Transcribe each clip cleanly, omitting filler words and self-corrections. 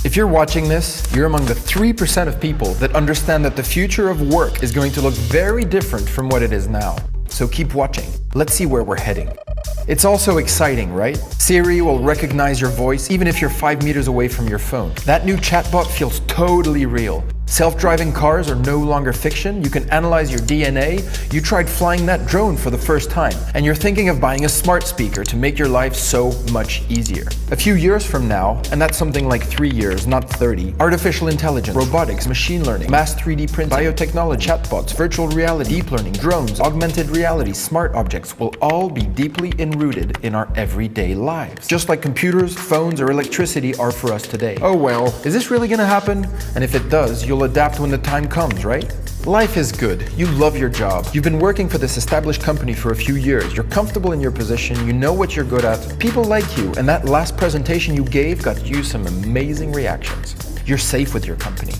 If you're watching this, you're among the 3% of people that understand that the future of work is going to look very different from what it is now. So keep watching. Let's see where we're heading. It's also exciting, right? Siri will recognize your voice even if you're 5 meters away from your phone. That new chatbot feels totally real. Self-driving cars are no longer fiction. You can analyze your DNA. You tried flying that drone for the first time, and you're thinking of buying a smart speaker to make your life so much easier. A few years from now, and that's something like 3 years, not 30, artificial intelligence, robotics, machine learning, mass 3D printing, biotechnology, chatbots, virtual reality, deep learning, drones, augmented reality, smart objects will all be deeply enrooted in our everyday lives. Just like computers, phones, or electricity are for us today. Oh well, is this really gonna happen? And if it does, you'll adapt when the time comes, right? Life is good. You love your job. You've been working for this established company for a few years. You're comfortable in your position. You know what you're good at. People like you, and that last presentation you gave got you some amazing reactions. You're safe with your company.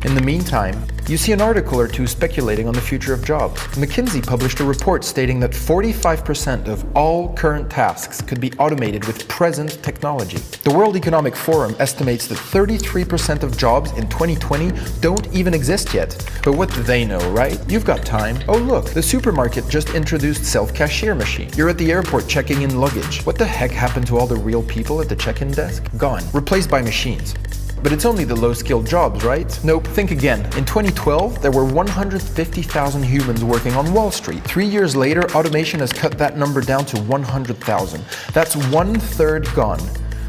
In the meantime, you see an article or two speculating on the future of jobs. McKinsey published a report stating that 45% of all current tasks could be automated with present technology. The World Economic Forum estimates that 33% of jobs in 2020 don't even exist yet. But what do they know, right? You've got time. Oh look, the supermarket just introduced self-cashier machine. You're at the airport checking in luggage. What the heck happened to all the real people at the check-in desk? Gone. Replaced by machines. But it's only the low-skilled jobs, right? Nope, think again. In 2012, there were 150,000 humans working on Wall Street. 3 years later, automation has cut that number down to 100,000. That's 1/3 gone.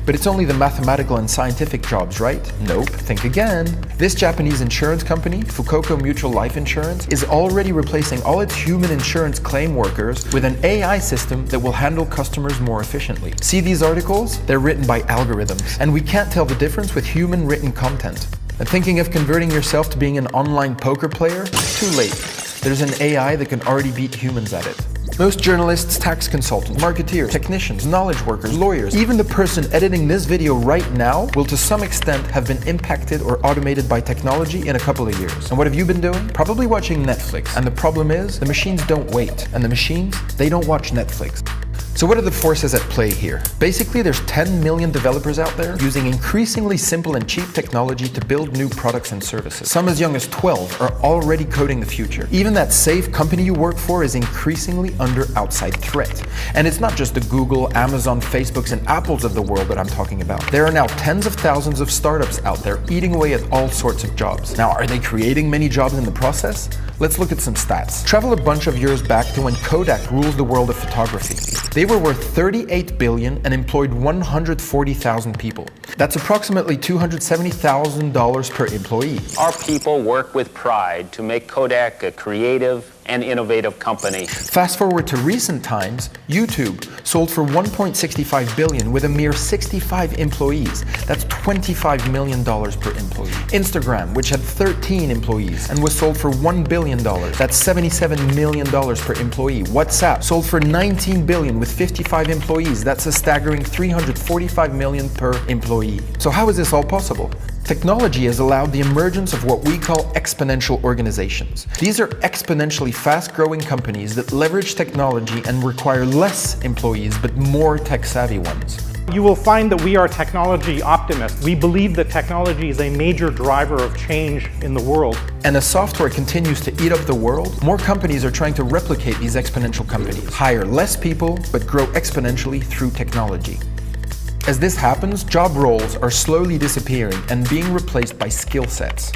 But it's only the mathematical and scientific jobs, right? Nope, think again. This Japanese insurance company, Fukoku Mutual Life Insurance, is already replacing all its human insurance claim workers with an AI system that will handle customers more efficiently. See these articles? They're written by algorithms, and we can't tell the difference with human written content. And thinking of converting yourself to being an online poker player? Too late. There's an AI that can already beat humans at it. Most journalists, tax consultants, marketeers, technicians, knowledge workers, lawyers, even the person editing this video right now will to some extent have been impacted or automated by technology in a couple of years. And what have you been doing? Probably watching Netflix. And the problem is, the machines don't wait. And the machines, they don't watch Netflix. So what are the forces at play here? Basically, there's 10 million developers out there using increasingly simple and cheap technology to build new products and services. Some as young as 12 are already coding the future. Even that safe company you work for is increasingly under outside threat. And it's not just the Google, Amazon, Facebooks, and Apples of the world that I'm talking about. There are now tens of thousands of startups out there eating away at all sorts of jobs. Now, are they creating many jobs in the process? Let's look at some stats. Travel a bunch of years back to when Kodak ruled the world of photography. They were worth $38 billion and employed 140,000 people. That's approximately $270,000 per employee. Our people work with pride to make Kodak a creative and innovative company. Fast forward to recent times, YouTube sold for $1.65 billion with a mere 65 employees. That's $25 million per employee. Instagram, which had 13 employees and was sold for $1 billion. That's $77 million per employee. WhatsApp sold for $19 billion with 55 employees. That's a staggering $345 million per employee. So how is this all possible? Technology has allowed the emergence of what we call exponential organizations. These are exponentially fast-growing companies that leverage technology and require less employees but more tech-savvy ones. You will find that we are technology optimists. We believe that technology is a major driver of change in the world. And as software continues to eat up the world, more companies are trying to replicate these exponential companies. Hire less people, but grow exponentially through technology. As this happens, job roles are slowly disappearing and being replaced by skill sets.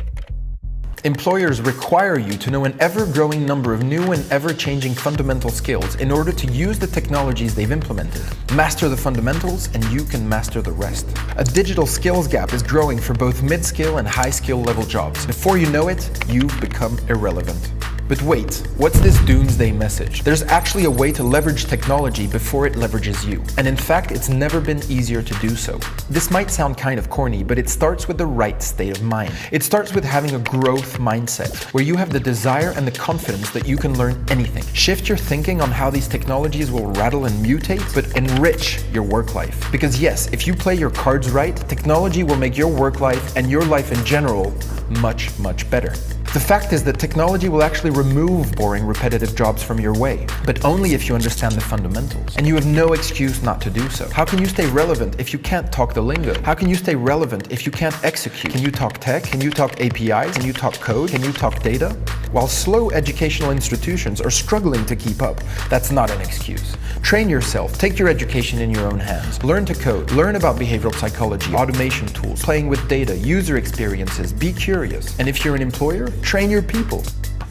Employers require you to know an ever-growing number of new and ever-changing fundamental skills in order to use the technologies they've implemented. Master the fundamentals and you can master the rest. A digital skills gap is growing for both mid-skill and high-skill level jobs. Before you know it, you've become irrelevant. But wait, what's this doomsday message? There's actually a way to leverage technology before it leverages you. And in fact, it's never been easier to do so. This might sound kind of corny, but it starts with the right state of mind. It starts with having a growth mindset, where you have the desire and the confidence that you can learn anything. Shift your thinking on how these technologies will rattle and mutate, but enrich your work life. Because yes, if you play your cards right, technology will make your work life and your life in general much, much better. The fact is that technology will actually remove boring, repetitive jobs from your way, but only if you understand the fundamentals. And you have no excuse not to do so. How can you stay relevant if you can't talk the lingo? How can you stay relevant if you can't execute? Can you talk tech? Can you talk APIs? Can you talk code? Can you talk data? While slow educational institutions are struggling to keep up, that's not an excuse. Train yourself, take your education in your own hands. Learn to code, learn about behavioral psychology, automation tools, playing with data, user experiences, be curious. And if you're an employer, train your people.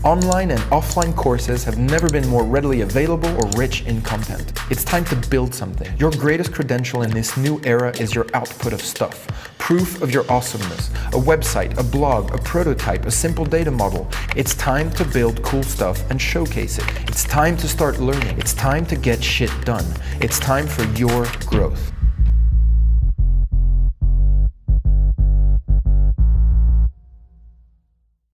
Online and offline courses have never been more readily available or rich in content. It's time to build something. Your greatest credential in this new era is your output of stuff. Proof of your awesomeness. A website, a blog, a prototype, a simple data model. It's time to build cool stuff and showcase it. It's time to start learning. It's time to get shit done. It's time for your growth.